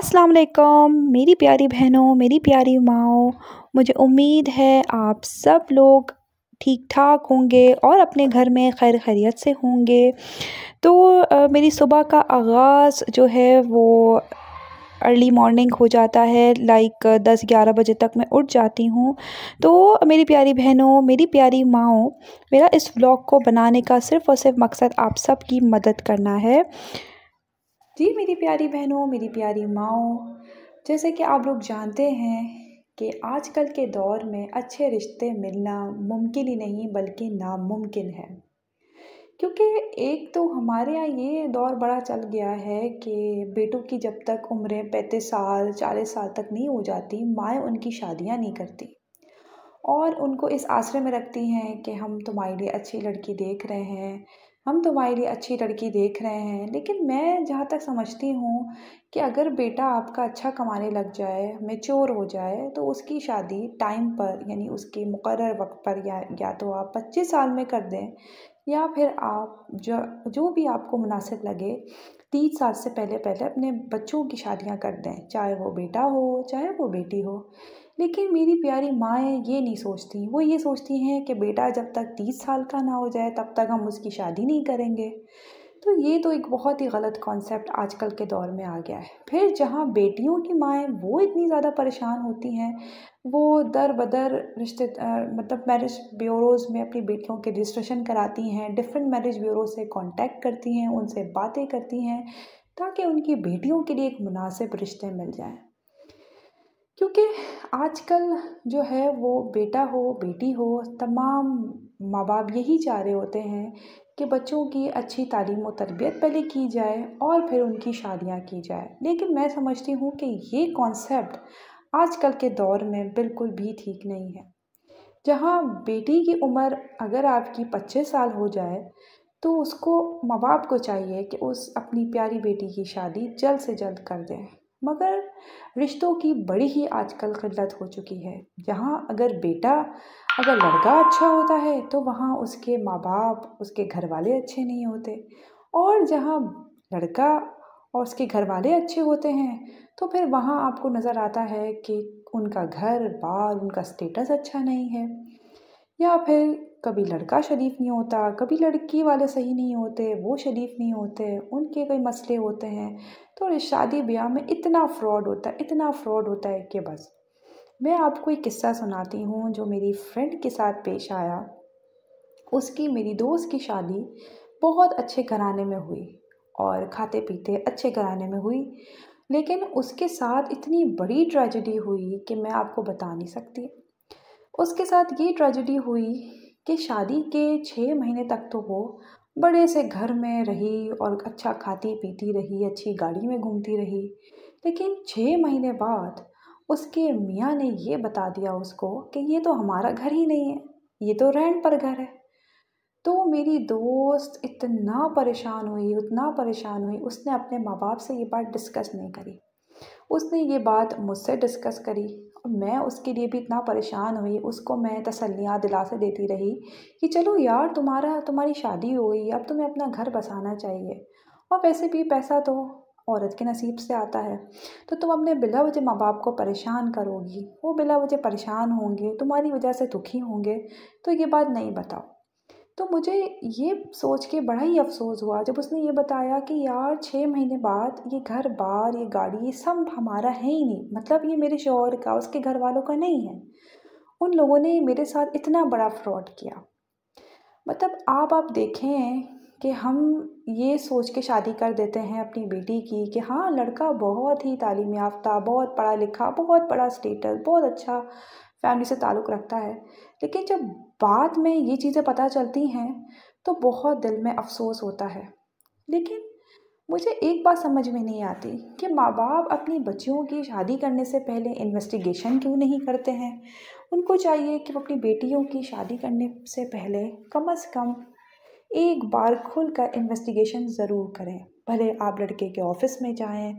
अस्सलाम वालेकुम मेरी प्यारी बहनों, मेरी प्यारी माँओं। मुझे उम्मीद है आप सब लोग ठीक-ठाक होंगे और अपने घर में खैर खैरियत से होंगे। तो मेरी सुबह का आगाज़ जो है वो अर्ली मॉर्निंग हो जाता है, लाइक 10-11 बजे तक मैं उठ जाती हूँ। तो मेरी प्यारी बहनों, मेरी प्यारी माँओं, मेरा इस व्लॉग को बनाने का सिर्फ़ और सिर्फ़ मकसद आप सब की मदद करना है। जी मेरी प्यारी बहनों, मेरी प्यारी माँओं, जैसे कि आप लोग जानते हैं कि आजकल के दौर में अच्छे रिश्ते मिलना मुमकिन ही नहीं बल्कि नामुमकिन है। क्योंकि एक तो हमारे यहाँ ये दौर बड़ा चल गया है कि बेटों की जब तक उम्रें 35 साल 40 साल तक नहीं हो जाती, माएँ उनकी शादियाँ नहीं करती और उनको इस आसरे में रखती हैं कि हम तुम्हारे लिए अच्छी लड़की देख रहे हैं, हम तुम्हारे लिए अच्छी लड़की देख रहे हैं। लेकिन मैं जहाँ तक समझती हूँ कि अगर बेटा आपका अच्छा कमाने लग जाए, मैच्योर हो जाए, तो उसकी शादी टाइम पर यानी उसके मुकर्रर वक़्त पर या तो आप 25 साल में कर दें या फिर आप जो भी आपको मुनासिब लगे 30 साल से पहले अपने बच्चों की शादियाँ कर दें, चाहे वो बेटा हो, चाहे वो बेटी हो। लेकिन मेरी प्यारी माएँ ये नहीं सोचती, वो ये सोचती हैं कि बेटा जब तक 30 साल का ना हो जाए तब तक हम उसकी शादी नहीं करेंगे। तो ये तो एक बहुत ही गलत कॉन्सेप्ट आजकल के दौर में आ गया है। फिर जहाँ बेटियों की माएँ वो इतनी ज़्यादा परेशान होती हैं, वो दर-बदर मतलब मैरिज ब्यूरोज़ में अपनी बेटियों के रजिस्ट्रेशन कराती हैं, डिफरेंट मैरिज ब्यूरो से कॉन्टैक्ट करती हैं, उनसे बातें करती हैं, ताकि उनकी बेटियों के लिए एक मुनासिब रिश्ते मिल जाएँ। क्योंकि आजकल जो है वो बेटा हो बेटी हो तमाम माँ बाप यही चाह रहे होते हैं कि बच्चों की अच्छी तालीम और तरबियत पहले की जाए और फिर उनकी शादियाँ की जाए। लेकिन मैं समझती हूँ कि ये कॉन्सेप्ट आजकल के दौर में बिल्कुल भी ठीक नहीं है। जहाँ बेटी की उम्र अगर आपकी 25 साल हो जाए तो उसको माँ बाप को चाहिए कि उस अपनी प्यारी बेटी की शादी जल्द से जल्द कर दें। मगर रिश्तों की बड़ी ही आजकल किल्लत हो चुकी है। जहाँ अगर लड़का अच्छा होता है तो वहाँ उसके माँ बाप, उसके घर वाले अच्छे नहीं होते और जहाँ लड़का और उसके घर वाले अच्छे होते हैं तो फिर वहाँ आपको नज़र आता है कि उनका घर-बार, उनका स्टेटस अच्छा नहीं है या फिर कभी लड़का शरीफ नहीं होता, कभी लड़की वाले सही नहीं होते, वो शरीफ नहीं होते, उनके कई मसले होते हैं। तो इस शादी-ब्याह में इतना फ्रॉड होता है कि बस। मैं आपको एक किस्सा सुनाती हूँ जो मेरी फ्रेंड के साथ पेश आया। उसकी मेरी दोस्त की शादी बहुत अच्छे घराने में हुई और खाते-पीते अच्छे घराने में हुई। लेकिन उसके साथ इतनी बड़ी ट्रेजेडी हुई कि मैं आपको बता नहीं सकती। उसके साथ ये ट्रेजेडी हुई कि शादी के 6 महीने तक तो वो बड़े से घर में रही और अच्छा खाती-पीती रही, अच्छी गाड़ी में घूमती रही। लेकिन 6 महीने बाद उसके मियाँ ने ये बता दिया उसको कि ये तो हमारा घर ही नहीं है, ये तो रेंट पर घर है। तो मेरी दोस्त इतना परेशान हुई, उसने अपने माँ-बाप से ये बात डिस्कस नहीं करी। उसने ये बात मुझसे डिस्कस करी और मैं उसके लिए भी इतना परेशान हुई, उसको मैं तसल्लियाँ दिलासे देती रही कि चलो यार तुम्हारी शादी हो गई, अब तुम्हें अपना घर बसाना चाहिए और वैसे भी पैसा तो औरत के नसीब से आता है। तो तुम अपने बिला वजह माँ बाप को परेशान करोगी, वो बिला वजह परेशान होंगे, तुम्हारी वजह से दुखी होंगे, तो ये बात नहीं बताओ। तो मुझे ये सोच के बड़ा ही अफ़सोस हुआ जब उसने ये बताया कि यार 6 महीने बाद ये घर-बार, ये गाड़ी, ये सब हमारा है ही नहीं। मतलब ये मेरे शौहर का, उसके घर वालों का नहीं है। उन लोगों ने मेरे साथ इतना बड़ा फ्रॉड किया। मतलब आप देखें कि हम ये सोच के शादी कर देते हैं अपनी बेटी की कि हाँ, लड़का बहुत ही तालीम याफ़्ता, बहुत पढ़ा लिखा, बहुत बड़ा स्टेटस, बहुत अच्छा फैमिली से ताल्लुक़ रखता है। लेकिन जब बाद में ये चीज़ें पता चलती हैं, तो बहुत दिल में अफ़सोस होता है। लेकिन मुझे एक बात समझ में नहीं आती कि माँ-बाप अपनी बच्चियों की शादी करने से पहले इन्वेस्टिगेशन क्यों नहीं करते हैं? उनको चाहिए कि वो अपनी बेटियों की शादी करने से पहले कम से कम एक बार खुलकर इन्वेस्टिगेशन ज़रूर करें। भले आप लड़के के ऑफ़िस में जाएँ,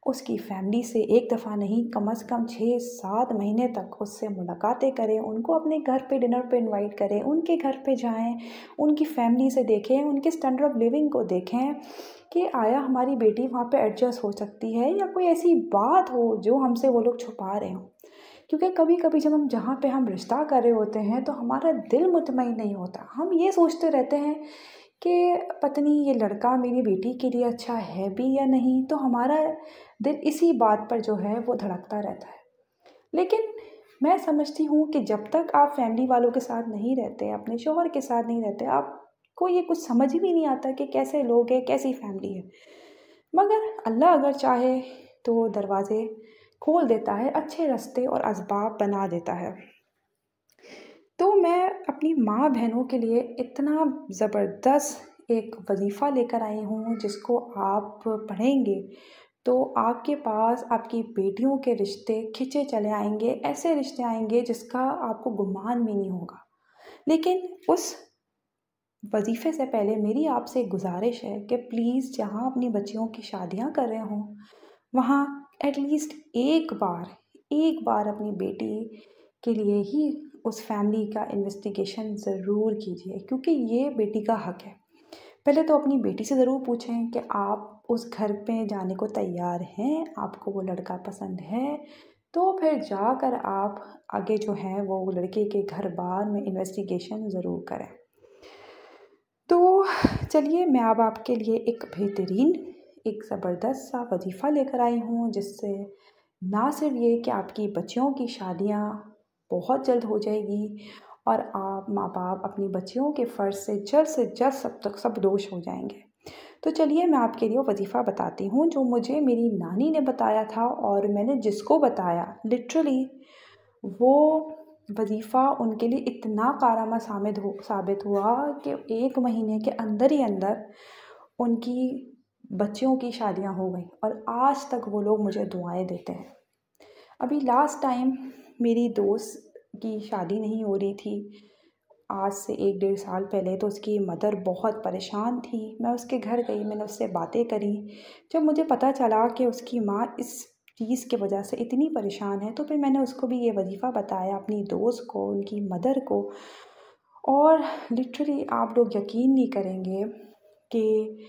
उसकी फ़ैमिली से एक दफ़ा नहीं कम से कम 6-7 महीने तक उससे मुलाकातें करें, उनको अपने घर पे डिनर पे इनवाइट करें, उनके घर पे जाएँ, उनकी फ़ैमिली से देखें, उनके स्टैंडर्ड ऑफ़ लिविंग को देखें कि आया हमारी बेटी वहाँ पे एडजस्ट हो सकती है या कोई ऐसी बात हो जो हमसे वो लोग छुपा रहे हों। क्योंकि कभी कभी जब हम जहाँ पे हम रिश्ता कर रहे होते हैं तो हमारा दिल मुतमईन नहीं होता, हम ये सोचते रहते हैं कि पता नहीं ये लड़का मेरी बेटी के लिए अच्छा है भी या नहीं, तो हमारा दिल इसी बात पर जो है वो धड़कता रहता है। लेकिन मैं समझती हूँ कि जब तक आप फैमिली वालों के साथ नहीं रहते, अपने शौहर के साथ नहीं रहते, आपको ये कुछ समझ भी नहीं आता कि कैसे लोग हैं, कैसी फैमिली है। मगर अल्लाह अगर चाहे तो दरवाज़े खोल देता है, अच्छे रास्ते और असबाब बना देता है। तो मैं अपनी माँ बहनों के लिए इतना ज़बरदस्त एक वजीफ़ा लेकर आई हूँ जिसको आप पढ़ेंगे तो आपके पास आपकी बेटियों के रिश्ते खिंचे चले आएंगे, ऐसे रिश्ते आएंगे जिसका आपको गुमान भी नहीं होगा। लेकिन उस वजीफ़े से पहले मेरी आपसे एक गुजारिश है कि प्लीज़ जहाँ अपनी बच्चियों की शादियाँ कर रहे हों वहाँ एटलीस्ट एक बार अपनी बेटी के लिए ही उस फैमिली का इन्वेस्टिगेशन ज़रूर कीजिए, क्योंकि ये बेटी का हक है। पहले तो अपनी बेटी से ज़रूर पूछें कि आप उस घर पे जाने को तैयार हैं, आपको वो लड़का पसंद है, तो फिर जाकर आप आगे जो है वो लड़के के घर बार में इन्वेस्टिगेशन ज़रूर करें। तो चलिए मैं अब आपके लिए एक बेहतरीन एक ज़बरदस्त सा वजीफ़ा लेकर आई हूँ जिससे ना सिर्फ ये कि आपकी बच्चियों की शादियाँ बहुत जल्द हो जाएगी और आप माँ बाप अपनी बच्चियों के फ़र्ज़ से जल्द सब दोष हो जाएंगे। तो चलिए मैं आपके लिए वजीफ़ा बताती हूँ जो मुझे मेरी नानी ने बताया था, और मैंने जिसको बताया लिटरली वो वजीफ़ा उनके लिए इतना कारआमद साबित हुआ कि 1 महीने के अंदर ही अंदर उनकी बच्चियों की शादियां हो गई और आज तक वो लोग मुझे दुआएं देते हैं। अभी लास्ट टाइम मेरी दोस्त की शादी नहीं हो रही थी, आज से 1 डेढ़ साल पहले, तो उसकी मदर बहुत परेशान थी। मैं उसके घर गई, मैंने उससे बातें करी। जब मुझे पता चला कि उसकी माँ इस चीज़ की वजह से इतनी परेशान है तो फिर मैंने उसको भी ये वजीफ़ा बताया, अपनी दोस्त को, उनकी मदर को। और लिटरली आप लोग यकीन नहीं करेंगे कि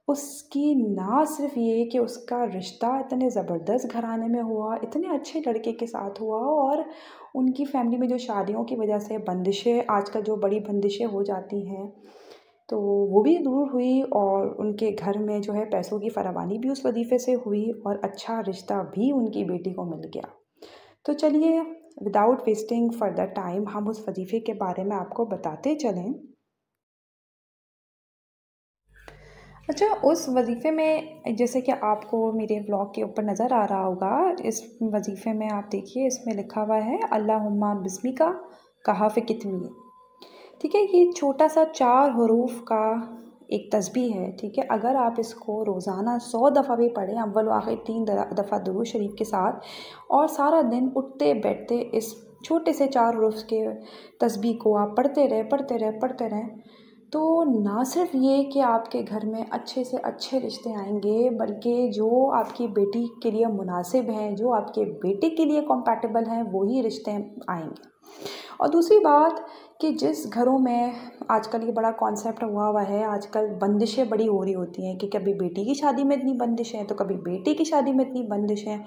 उसकी ना सिर्फ ये कि उसका रिश्ता इतने ज़बरदस्त घराने में हुआ, इतने अच्छे लड़के के साथ हुआ, और उनकी फैमिली में जो शादियों की वजह से बंदिशें, आजकल जो बड़ी बंदिशें हो जाती हैं, तो वो भी दूर हुई और उनके घर में जो है पैसों की फरावानी भी उस वजीफ़े से हुई और अच्छा रिश्ता भी उनकी बेटी को मिल गया। तो चलिए विदाउट वेस्टिंग फर्दर टाइम हम उस वजीफ़े के बारे में आपको बताते चलें। अच्छा, उस वजीफ़े में जैसे कि आपको मेरे व्लॉग के ऊपर नज़र आ रहा होगा, इस वजीफ़े में आप देखिए इसमें लिखा हुआ है अल्लाहुम्मा बिस्मिका कहाफ़ कितमी। ठीक है, ये छोटा सा 4 हरूफ का एक तस्बीह है। ठीक है, अगर आप इसको रोज़ाना 100 दफ़ा भी पढ़ें, अव्वल व आखिर 3 दफ़ा दुरूद शरीफ के साथ, और सारा दिन उठते बैठते इस छोटे से 4 हरूफ के तस्बीह को आप पढ़ते रहें, तो ना सिर्फ ये कि आपके घर में अच्छे से अच्छे रिश्ते आएंगे, बल्कि जो आपकी बेटी के लिए मुनासिब हैं, जो आपके बेटे के लिए कॉम्पैटिबल हैं, वही रिश्ते आएंगे। और दूसरी बात कि जिस घरों में आजकल ये बड़ा कॉन्सेप्ट हुआ है, आजकल बंदिशें बड़ी हो रही होती हैं कि कभी बेटी की शादी में इतनी बंदिश है तो कभी बेटे की शादी में इतनी बंदिश है,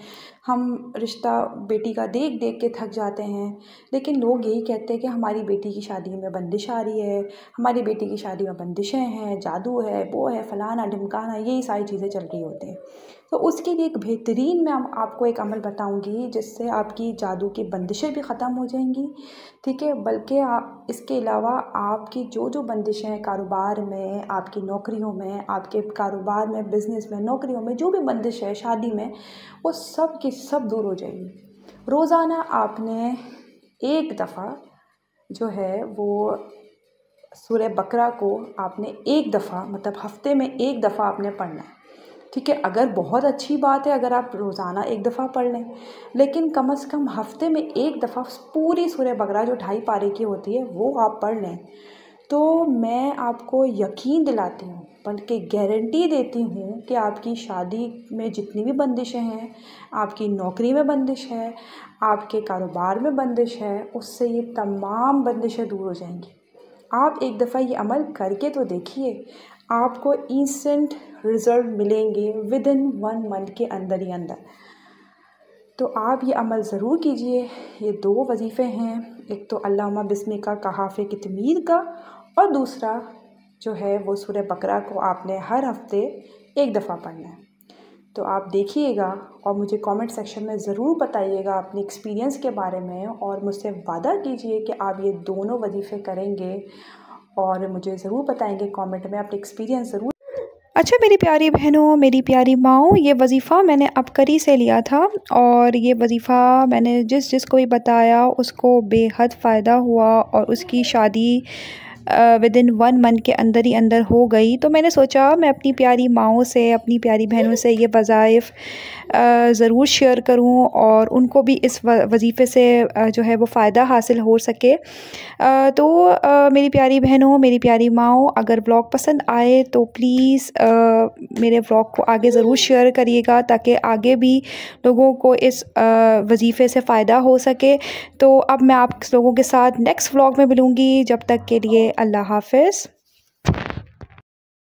हम रिश्ता बेटी का देख देख के थक जाते हैं। लेकिन लोग यही कहते हैं कि हमारी बेटी की शादी में बंदिश आ रही है, हमारी बेटी की शादी में बंदिशें हैं, जादू है, वो है, फलाना ढिमकाना, यही सारी चीज़ें चल रही होती हैं। तो उसके लिए एक बेहतरीन मैं आपको एक अमल बताऊंगी जिससे आपकी जादू की बंदिशें भी ख़त्म हो जाएंगी। ठीक है, बल्कि इसके अलावा आपकी जो जो बंदिशें हैं कारोबार में, आपकी नौकरियों में, आपके कारोबार में, बिज़नेस में, नौकरियों में जो भी बंदिश है शादी में, वो सब की सब दूर हो जाएगी। रोज़ाना आपने एक दफ़ा जो है वो सूरह बकरा को आपने एक दफ़ा, मतलब हफ्ते में एक दफ़ा आपने पढ़ना है। ठीक है, अगर बहुत अच्छी बात है अगर आप रोज़ाना एक दफ़ा पढ़ लें, लेकिन कम से कम हफ्ते में एक दफ़ा पूरी सूरह बकरा जो 2.5 पारे की होती है वो आप पढ़ लें, तो मैं आपको यकीन दिलाती हूँ, बल्कि गारंटी देती हूँ कि आपकी शादी में जितनी भी बंदिशें हैं, आपकी नौकरी में बंदिश है, आपके कारोबार में बंदिश है, उससे ये तमाम बंदिशें दूर हो जाएंगी। आप एक दफ़ा ये अमल करके तो देखिए, आपको इंस्टेंट रिज़ल्ट मिलेंगे विदिन 1 मंथ के अंदर ही अंदर। तो आप ये अमल ज़रूर कीजिए। ये 2 वजीफ़े हैं, एक तो अल्लाहुम्मा बिस्मिका कहाफ़े कितमीर का, और दूसरा जो है वो सूरह बकरा को आपने हर हफ़्ते एक दफ़ा पढ़ना है। तो आप देखिएगा और मुझे कमेंट सेक्शन में ज़रूर बताइएगा अपने एक्सपीरियंस के बारे में, और मुझसे वादा कीजिए कि आप ये दोनों वजीफ़े करेंगे और मुझे ज़रूर बताएंगे कमेंट में अपने एक्सपीरियंस ज़रूर। अच्छा मेरी प्यारी बहनों, मेरी प्यारी माँओं, ये वजीफ़ा मैंने अबकरी से लिया था और ये वजीफ़ा मैंने जिसको भी बताया उसको बेहद फ़ायदा हुआ और उसकी शादी विदिन 1 मंथ के अंदर ही अंदर हो गई। तो मैंने सोचा मैं अपनी प्यारी माँओं से, अपनी प्यारी बहनों से ये वज़ाइफ़ ज़रूर शेयर करूँ और उनको भी इस वजीफ़े से जो है वो फ़ायदा हासिल हो सके। तो मेरी प्यारी बहनों, मेरी प्यारी माँओं, अगर व्लॉग पसंद आए तो प्लीज़ मेरे व्लॉग को आगे ज़रूर शेयर करिएगा ताकि आगे भी लोगों को इस वजीफ़े से फ़ायदा हो सके। तो अब मैं आप लोगों के साथ नेक्स्ट व्लॉग में मिलूँगी, जब तक के लिए अल्लाह हाफ़िज़।